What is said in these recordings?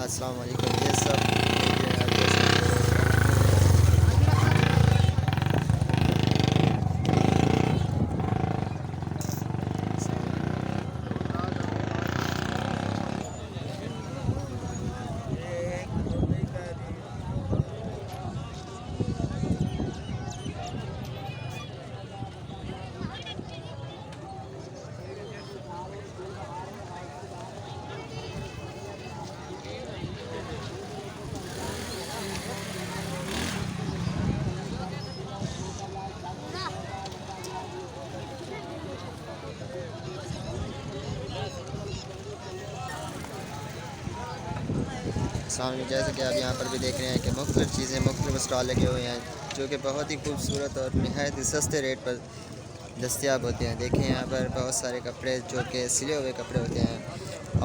अस्सलाम वालेकुम। ये सब देख रहे हैं आप जैसे सामने जैसे कि आप यहाँ पर भी देख रहे हैं कि मुख्तलिफ़ चीज़ें मुख्तलिफ़ स्टॉल लगे हुए हैं जो कि बहुत ही खूबसूरत और नहायत ही सस्ते रेट पर दस्तियाब होते हैं। देखिए यहाँ पर बहुत सारे कपड़े जो कि सिले हुए कपड़े होते हैं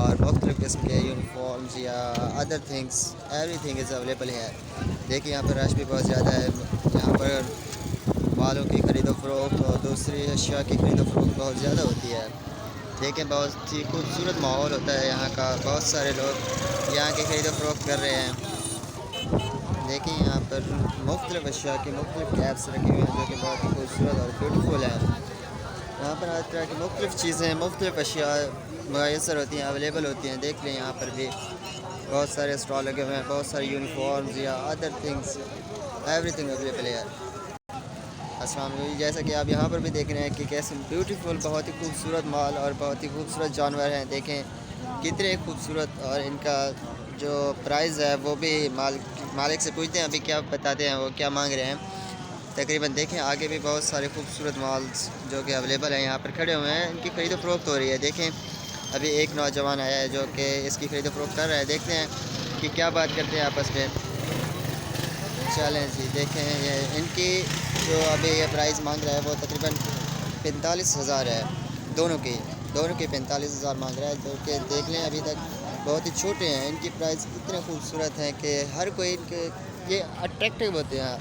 और मुख्तलिफ़ किस्म के यूनिफॉर्म्स या other things everything is available है। देखिए यहाँ पर रश भी बहुत ज़्यादा है। यहाँ पर बालों की खरीदो फ़रोख्त और दूसरी अशिया की खरीदो फ़रोख्त बहुत ज़्यादा होती है। देखें बहुत ही खूबसूरत माहौल होता है यहाँ का। बहुत सारे लोग यहाँ की खरीदो फ़रोख्त कर रहे हैं। देखिए यहाँ पर मुख्तलिफ़ अशिया की मुख्तलिफ़ कैप्स रखी हुई हैं जो कि बहुत ही खूबसूरत और ब्यूटीफुल हैं। यहाँ पर हर तरह की मुख्तलिफ़ चीज़ें मुख्तलिफ़ अशिया मैसर होती हैं, अवेलेबल होती हैं। देख लें यहाँ पर भी बहुत सारे स्टॉल लगे हुए हैं, बहुत सारे यूनिफॉर्म्स या अदर थिंग्स एवरीथिंग अवेलेबल है। अस्सलाम वालेकुम। जैसा कि आप यहाँ पर भी देख रहे हैं कि कैसे ब्यूटीफुल बहुत ही खूबसूरत माल और बहुत ही खूबसूरत जानवर हैं। देखें कितने खूबसूरत और इनका जो प्राइस है वो भी मालिक से पूछते हैं, अभी क्या बताते हैं वो क्या मांग रहे हैं तकरीबन। देखें आगे भी बहुत सारे खूबसूरत माल्स जो कि अवेलेबल हैं यहाँ पर खड़े हुए हैं, इनकी खरीदो फ़रोख्त हो रही है। देखें अभी एक नौजवान आया है जो कि इसकी खरीदो फ़रोख्त कर रहा है। देखते हैं कि क्या बात करते हैं आपस में। चलें जी, देखें ये इनकी जो अभी ये प्राइस मांग रहा है वो तकरीबन 45,000 है। दोनों की 45,000 मांग रहा है जो कि देख लें अभी तक बहुत ही छोटे हैं। इनकी प्राइस इतने खूबसूरत हैं कि हर कोई इनके ये अट्रैक्टिव होते हैं,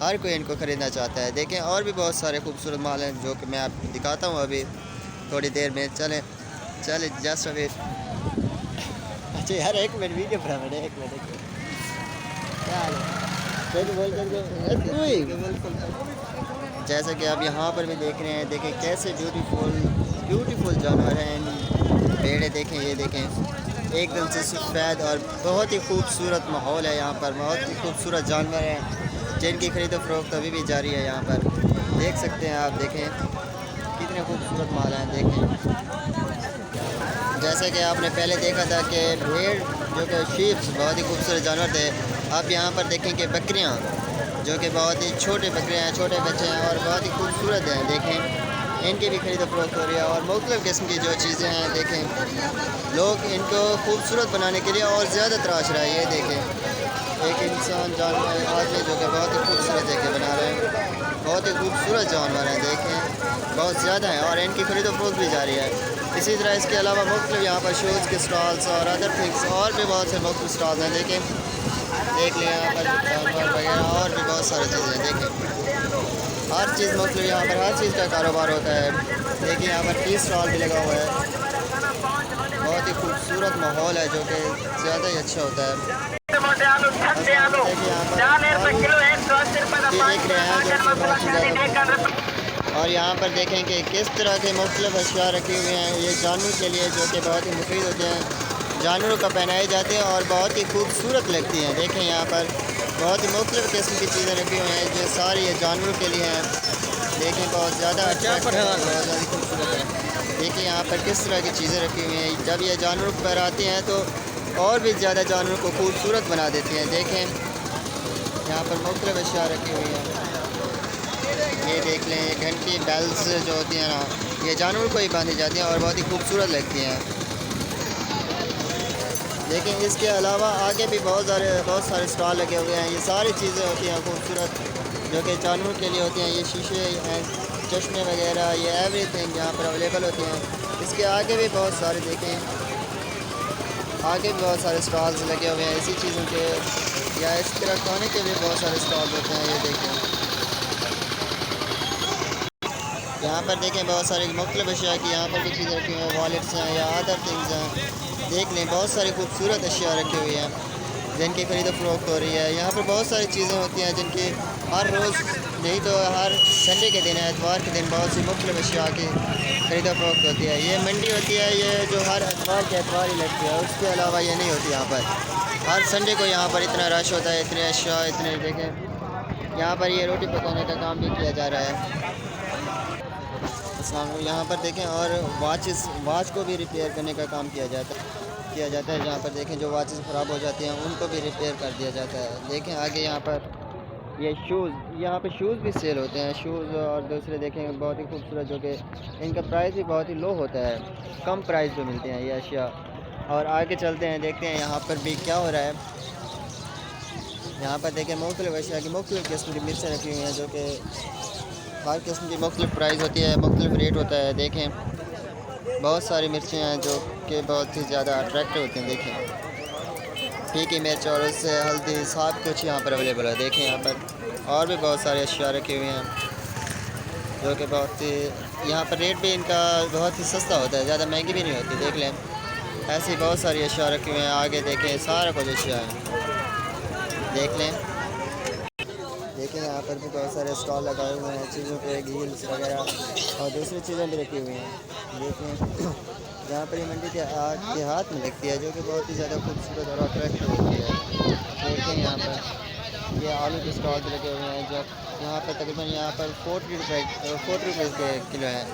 हर कोई इनको ख़रीदना चाहता है। देखें और भी बहुत सारे खूबसूरत माल हैं जो कि मैं आपको दिखाता हूँ अभी थोड़ी देर में। चलें चलें जस्ट अभी। अच्छा यार एक मिनट वीडियो बना मैंने, एक मिनट क्या हाल है? जैसा कि आप यहाँ पर भी देख रहे हैं, देखें कैसे ब्यूटीफुल जानवर हैं। पेड़े देखें, ये देखें एकदम से सफ़ेद और बहुत ही खूबसूरत माहौल है यहाँ पर। बहुत ही खूबसूरत जानवर हैं जिनकी खरीदो फ़रोख्त अभी भी जारी है यहाँ पर। देख सकते हैं आप, देखें कितने खूबसूरत माल हैं। देखें जैसे कि आपने पहले देखा था कि भेड़ जो कि शीप्स बहुत ही खूबसूरत जानवर थे, आप यहाँ पर देखें कि बकरियाँ जो कि बहुत ही छोटे बकरियाँ हैं, छोटे बच्चे हैं और बहुत ही खूबसूरत हैं। देखें इनकी भी खरीदो फ़रोख्त हो रही है और मुख्तलिफ़ किस्म की जो चीज़ें हैं देखें लोग इनको खूबसूरत बनाने के लिए और ज़्यादा तराश रहा है। ये देखें एक इंसान जानवर आदमी जो कि बहुत ही खूबसूरत देखे बना रहे हैं, बहुत ही खूबसूरत जानवर हैं। देखें बहुत ज़्यादा हैं और इनकी खरीदो फ़रोख्त भी जारी है। इसी तरह इसके अलावा मुख्तलिफ़ यहाँ पर शूज़ के स्टॉल्स और अदर थिंग्स और भी बहुत से मुख्तलिफ़ स्टॉल्स हैं। देखें देख लें यहाँ पर जानवर वगैरह और भी बहुत सारी चीज़ें। देखें हर चीज़ मुख्तलिफ़ यहाँ पर हर चीज़ का कारोबार होता है। देखिए यहाँ पर टी स्टॉल भी लगा हुआ है। बहुत ही खूबसूरत माहौल है जो कि ज़्यादा ही अच्छा होता है। देखिए यहाँ पर देख रहे हैं जो कि बहुत ही ज़्यादा। और यहाँ पर देखें कि किस तरह के मुख्तलिफ़ अशिया रखे हुए हैं ये जानवर के लिए जो कि बहुत ही मुफीद होते हैं, जानवरों को पहनाए जाते हैं और बहुत ही खूबसूरत लगती हैं। देखें यहाँ पर बहुत ही मुख्तलिफ़ किस्म की चीज़ें रखी हुई हैं जो सारी ये जानवरों के लिए हैं। देखें बहुत ज़्यादा बहुत ज़्यादा खूबसूरत है। देखिए यहाँ पर किस तरह की चीज़ें रखी हुई हैं, जब ये जानवरों को पहनाते हैं तो और भी ज़्यादा जानवरों को खूबसूरत बना देती हैं। देखें यहाँ पर मुख्तलिफ़ अशिया रखी हुई हैं। ये देख लें ये घंटी बेल्स जो होती हैं ना, ये जानवरों को ही बांधी जाती हैं और बहुत ही खूबसूरत लगती हैं। लेकिन इसके अलावा आगे भी बहुत सारे स्टॉल लगे हुए हैं। ये सारी चीज़ें होती हैं खूबसूरत जो कि जानवरों के लिए होती हैं। ये शीशे चश्मे वगैरह ये एवरीथिंग यहाँ पर अवेलेबल होती हैं। इसके आगे भी बहुत सारे देखें, आगे भी बहुत सारे स्टॉल्स लगे हुए हैं इसी चीज़ों के या इस तरह खाने के भी बहुत सारे स्टॉल होते हैं। ये देखें यहाँ पर देखें बहुत सारी मुख्तलिफ़ अशिया की यहाँ पर भी चीज़ें रखी हुई हैं, वॉलेट्स हैं या अदर थिंग्स हैं देख लें बहुत सारी खूबसूरत अशिया रखी हुई हैं जिनकी खरीद फरोख्त हो रही है। यहाँ पर बहुत सारी चीज़ें होती हैं जिनकी हर रोज़ नहीं तो हर संडे के दिन एतवार के दिन बहुत सी मुख्तलिफ अशिया की खरीद फरोख्त होती है। ये मंडी होती है ये जो हर एतवार के एतवार ही लगती है, उसके अलावा ये नहीं होती। यहाँ पर हर संडे को यहाँ पर इतना रश होता है, इतने अशिया इतने देखें। यहाँ पर ये रोटी पकाने का काम भी किया जा रहा है। यहाँ पर देखें और वाच को भी रिपेयर करने का काम किया जाता है। जहाँ पर देखें जो वाचेस ख़राब हो जाती हैं उनको भी रिपेयर कर दिया जाता है। देखें आगे यहाँ पर ये शूज़, यहाँ पे शूज़ भी सेल होते हैं। शूज़ और दूसरे देखें बहुत ही खूबसूरत, जो कि इनका प्राइस भी बहुत ही लो होता है, कम प्राइस पे मिलते हैं ये अशिया। और आगे चलते हैं, देखते हैं यहाँ पर भी क्या हो रहा है। यहाँ पर देखें मुख्तलिफ अशिया की मुख्तलिफ किस्म की मिर्चें रखी हुई हैं, जो कि हर किस्म की मुख्तलिफ प्राइस होती है, मुख्तलिफ रेट होता है। देखें बहुत सारी मिर्चें हैं जो कि बहुत ही ज़्यादा अट्रैक्टिव होती हैं। देखें फीकी मिर्च और उससे हल्दी सब कुछ यहाँ पर अवेलेबल है। देखें यहाँ पर और भी बहुत सारे अशिया रखे हुए हैं जो कि बहुत ही यहाँ पर रेट भी इनका बहुत ही सस्ता होता है, ज़्यादा महंगी भी नहीं होती। देख लें ऐसी बहुत सारी अशिया रखे हुए हैं। आगे देखें सारा कुछ अशिया है, देख लें। देखें यहाँ पर भी बहुत सारे स्टॉल लगाए हुए हैं चीज़ों के, हील्स वगैरह और दूसरी चीज़ें भी रखी हुई हैं। देखें जहाँ पर ये मंडी के हाथ में लगती है, जो कि बहुत ही ज़्यादा खूबसूरत और अट्रैक्टिव होती है। देखें यहाँ पर ये आलू के स्टॉल भी लगे हुए हैं, जो यहाँ पर तकरीबन यहाँ पर 40 रुपये के किलो है,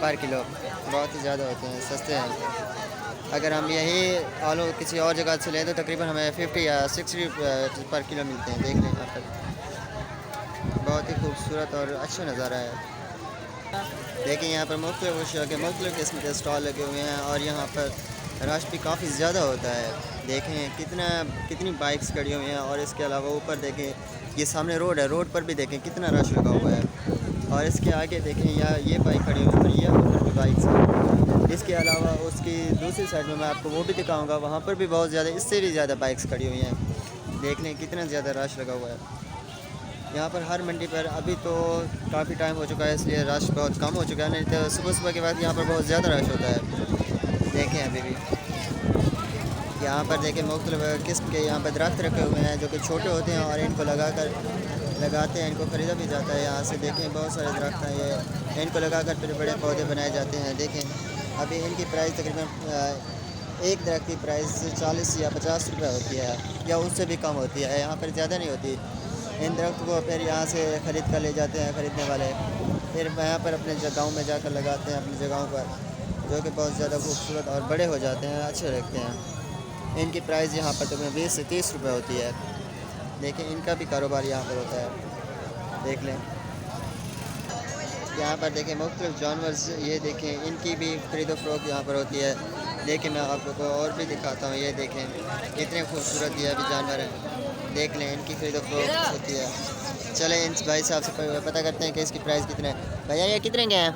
पर किलो बहुत ही ज़्यादा होते हैं, सस्ते हैं। अगर हम यही आलू किसी और जगह से लें तो तकरीबन हमें 50 या 60 पर किलो मिलते हैं। देख लें यहाँ पर बहुत ही खूबसूरत और अच्छा नज़ारा है। देखिए यहाँ पर मुख्तलिफ अशिया के मुख्तलिफ किस्म के स्टॉल लगे हुए हैं और यहाँ पर रश भी काफ़ी ज़्यादा होता है। देखें कितनी बाइक्स खड़ी हुई हैं और इसके अलावा ऊपर देखें ये सामने रोड है, रोड पर भी देखें कितना रश लगा हुआ है। और इसके आगे देखें यहाँ ये बाइक खड़ी हुई है और ये ऊपर भी बाइक्स हैं। इसके अलावा उसकी दूसरी साइड में मैं आपको वो भी दिखाऊँगा, वहाँ पर भी बहुत ज़्यादा, इससे भी ज़्यादा बाइक्स खड़ी हुई हैं। देख लें कितना ज़्यादा रश लगा हुआ है यहाँ पर हर मंडी पर। अभी तो काफ़ी टाइम हो चुका है इसलिए रश बहुत कम हो चुका है, नहीं तो सुबह के बाद यहाँ पर बहुत ज़्यादा रश होता है। देखें अभी भी यहाँ पर देखें मुख्तलिफ किस्म के यहाँ पर दरख्त रखे हुए हैं जो कि छोटे होते हैं और इनको लगाते हैं, इनको ख़रीदा भी जाता है। यहाँ से देखें बहुत सारे दरख्त हैं, ये इनको लगाकर फिर बड़े पौधे बनाए जाते हैं। देखें अभी इनकी प्राइस तकरीबन एक दरख्त की प्राइस 40 या 50 रुपये होती है या उससे भी कम होती है, यहाँ पर ज़्यादा नहीं होती। इन दरख्त को फिर यहाँ से ख़रीद कर ले जाते हैं खरीदने वाले, फिर यहाँ पर अपने जगहों में जाकर लगाते हैं अपनी जगहों पर, जो कि बहुत ज़्यादा खूबसूरत और बड़े हो जाते हैं, अच्छे लगते हैं। इनकी प्राइस यहाँ पर तकरीबन 20 से 30 रुपये होती है। देखें इनका भी कारोबार यहाँ पर होता है। देख लें यहाँ पर देखें मुख्तलिफ जानवर, ये देखें इनकी भी खरीदो फरोख्त यहाँ पर होती है। लेकिन मैं आपको और भी दिखाता हूँ, ये देखें कितने खूबसूरत ये भी जानवर हैं। देख लें इनकी खरीदो फरोख्त होती है। चलें इन भाई साहब से पता करते हैं कि इसकी प्राइस कितने है। भैया ये कितने के हैं?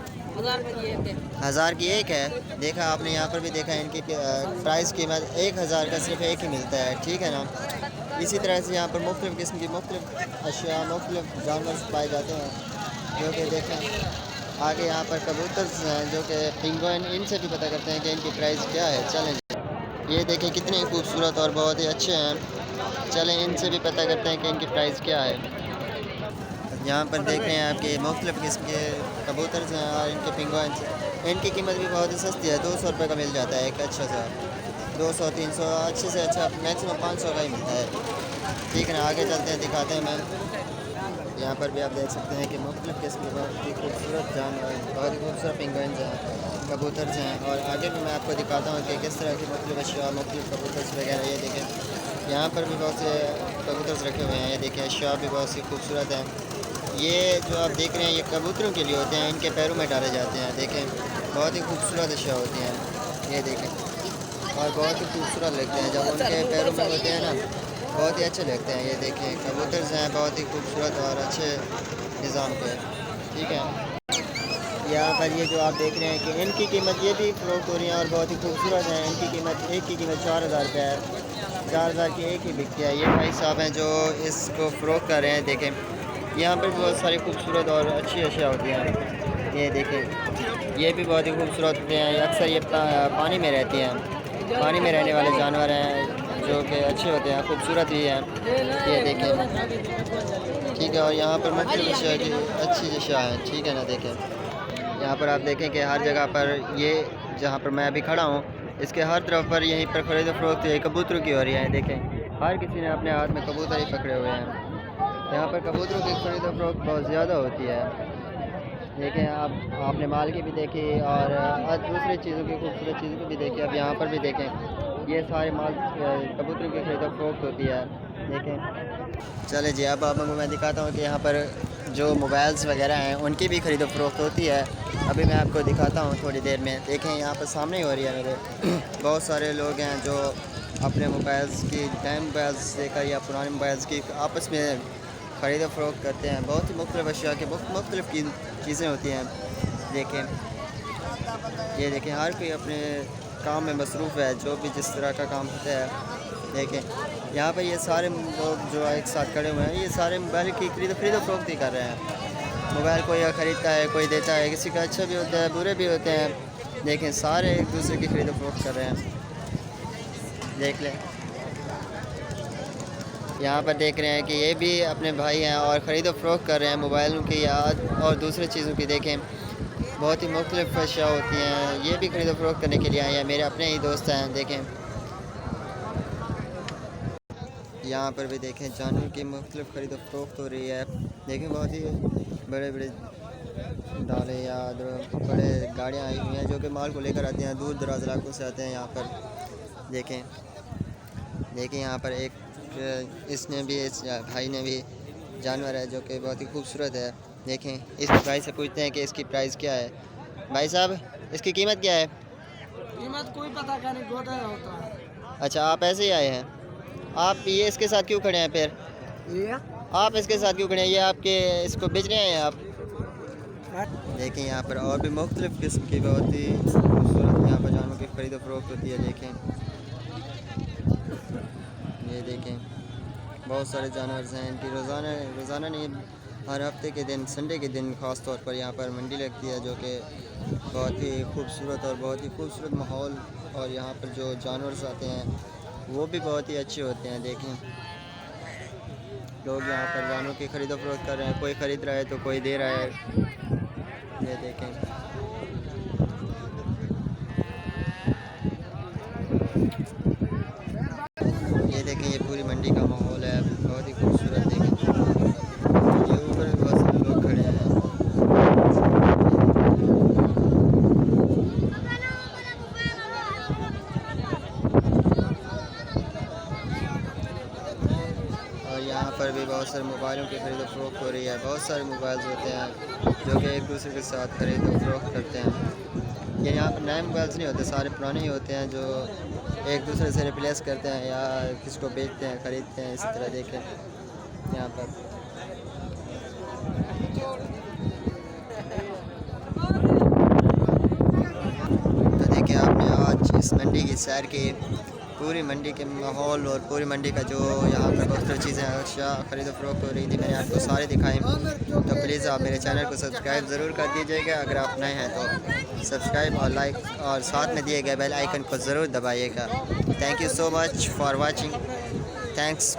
1000 की एक है। देखा आपने यहाँ पर भी देखा इनकी प्राइस कीमत 1000 का सिर्फ एक ही मिलता है, ठीक है ना। इसी तरह से यहाँ पर मुख्तलिफ किस्म की मुख्तलिफ अशिया मुख्तलिफ जानवर पाए जाते हैं, जो कि देखें आगे यहाँ पर कबूतर हैं जो कि पिंगुइन, इनसे भी पता करते हैं कि इनकी प्राइस क्या है। चलें ये देखें कितने खूबसूरत और बहुत ही अच्छे हैं, चलें इनसे भी पता करते हैं कि इनकी प्राइस क्या है। यहाँ पर देख रहे हैं आपके मुख्तलिफ किस्म के कबूतर हैं और इनके पिंगुइन, इनकी कीमत भी बहुत ही सस्ती है, 200 रुपये का मिल जाता है एक अच्छा सा, 200-300 अच्छे से अच्छा मैक्सिमम 500 का ही मिलता है, ठीक है ना। आगे चलते हैं दिखाते हैं। मैं यहाँ पर भी आप देख सकते हैं कि मुख्तलिफ किस्म के बहुत ही खूबसूरत जानवर, बहुत ही खूबसूरत पिंगुइन हैं, कबूतर हैं। और आगे भी मैं आपको दिखाता हूँ कि किस तरह की मुख्तलिफ अशिया मुख्तलिफ कबूतर वगैरह। ये देखें यहाँ पर भी बहुत से कबूतर रखे हुए हैं। ये देखें अशिया भी बहुत सी खूबसूरत हैं। ये जो आप देख रहे हैं ये कबूतरों के लिए होते हैं, इनके पैरों में डाले जाते हैं। देखें बहुत ही खूबसूरत अशिया होती हैं, ये देखें और बहुत ही खूबसूरत लगते हैं जब उनके पैरों में होते हैं ना, बहुत ही अच्छे लगते हैं। ये देखें कबूतर हैं बहुत ही खूबसूरत और अच्छे निज़ाम के, ठीक है। यहाँ पर ये जो आप देख रहे हैं कि इनकी कीमत ये भी फ़रोख्त हो रही है और बहुत ही खूबसूरत है। इनकी कीमत एक की कीमत 4000 रुपये है, 4000 की एक ही बिकती है। ये भाई साहब हैं जो इसको फ़रोख्त कर रहे हैं। देखें यहाँ पर बहुत सारी खूबसूरत और अच्छी अशिया होती हैं। ये देखें ये भी बहुत ही खूबसूरत होते हैं, अक्सर ये पानी में रहती हैं। पानी में रहने वाले जानवर हैं जो कि अच्छे होते हैं, खूबसूरत भी हैं। ये देखें, ठीक है। और यहाँ पर मुख्तलिफ अशिया की अच्छी अशिया हैं, ठीक है ना। देखें यहाँ पर आप देखें कि हर जगह पर ये जहाँ पर मैं अभी खड़ा हूँ इसके हर तरफ पर यहीं पर खरीद फरोख्त कबूतरों की हो रही है। देखें हर किसी ने अपने हाथ में कबूतर ही पकड़े हुए हैं। यहाँ पर कबूतरों की खरीद फरोख्त बहुत ज़्यादा होती है। देखें आपने माल की भी देखी और दूसरी चीज़ों की, खूबसूरत चीज़ों की भी देखी। अब यहाँ पर भी देखें ये सारे माल कबूतरों की खरीद फरोख्त होती है। देखें चले जी, अब आपको मैं दिखाता हूँ कि यहाँ पर जो मोबाइल्स वगैरह हैं उनकी भी खरीद फरोख्त होती है। अभी मैं आपको दिखाता हूँ थोड़ी देर में। देखें यहाँ पर सामने ही हो रही है मेरे बहुत सारे लोग हैं जो अपने मोबाइल्स की, नए मोबाइल्स लेकर या पुराने मोबाइल्स की आपस में ख़रीद फ़रोख्त करते हैं। बहुत ही मुख्तलिफ़ अशिया की मुख्तलिफ़ चीज़ें होती हैं। देखें ये देखें हर कोई अपने काम में मसरूफ़ है, जो भी जिस तरह का काम होता है। देखें यहाँ पर ये सारे लोग जो एक साथ खड़े हुए हैं ये सारे मोबाइल की खरीद फ़रोख्त ही कर रहे हैं। मोबाइल कोई ख़रीदता है, कोई देता है, किसी का अच्छा भी होता है, बुरे भी होते हैं। देखें सारे एक दूसरे की खरीद फ़रोख्त कर रहे हैं। देख लें यहाँ पर देख रहे हैं कि ये भी अपने भाई हैं और ख़रीद फ़रोख्त कर रहे हैं मोबाइलों की या और दूसरी चीज़ों की। देखें बहुत ही मुख्तलिफ़ अशिया होती हैं, ये भी ख़रीद फ़रोख्त करने के लिए आए हैं, मेरे अपने ही दोस्त हैं। देखें यहाँ पर भी देखें जानवर की मुख्तलिफ़ ख़रीद फ़रोख्त हो रही है। देखें बहुत ही बड़े बड़े डाले या बड़े गाड़ियाँ आई हुई हैं जो कि माल को लेकर आते हैं, दूर दराज इलाकों से आते हैं यहाँ पर। देखें यहाँ पर एक इसने भी, इस भाई ने भी जानवर है जो कि बहुत ही खूबसूरत है। देखें इस भाई से पूछते हैं कि इसकी प्राइस क्या है। भाई साहब इसकी कीमत क्या है? कीमत कोई पता का नहीं, गोदा होता है। अच्छा आप ऐसे ही आए हैं, आप ये इसके साथ क्यों खड़े हैं? फिर ये आप इसके साथ क्यों खड़े हैं? ये आपके इसको बेचने आए हैं आप? देखें यहाँ पर और भी मुख्तलिफ़ किस्म की बहुत ही खूबसूरत यहाँ पर जानवरों की खरीद फ़रोख्त होती है। देखें ये देखें बहुत सारे जानवर हैं, इनकी रोज़ाना नहीं हर हफ्ते के दिन, संडे के दिन ख़ास तौर पर यहाँ पर मंडी लगती है जो कि बहुत ही खूबसूरत और बहुत ही खूबसूरत माहौल। और यहाँ पर जो जानवर आते हैं वो भी बहुत ही अच्छे होते हैं। देखें लोग यहाँ पर जानवरों की खरीद फरोख्त कर रहे हैं, कोई ख़रीद रहा है तो कोई दे रहा है। ये देखें ये पूरी मंडी का माहौल है, बहुत ही खूबसूरत। देखें ये ऊपर भी बहुत सारे लोग खड़े हैं। और यहाँ पर भी बहुत सारे मोबाइलों की खरीद फरोख्त हो रही है। बहुत सारे मोबाइल्स होते हैं जो कि एक दूसरे के साथ खरीद फरोख्त करते हैं। ये यहाँ पर नए मोबाइल्स नहीं होते, सारे पुराने ही होते हैं जो एक दूसरे से रिप्लेस करते हैं या किसको बेचते हैं, ख़रीदते हैं, इसी तरह। देखें यहाँ पर तो देखें आपने आज इस मंडी की सैर की, पूरी मंडी के माहौल और पूरी मंडी का जो यहाँ पर बहुत चीज़ें अशिया खरीद फरोख्त हो रही थी मैंने आपको सारे दिखाएँ। तो प्लीज़ आप मेरे चैनल को सब्सक्राइब ज़रूर कर दीजिएगा, अगर आप नए हैं तो सब्सक्राइब और लाइक और साथ में दिए गए बेल आइकन को ज़रूर दबाइएगा। Thank you so much for watching, thanks.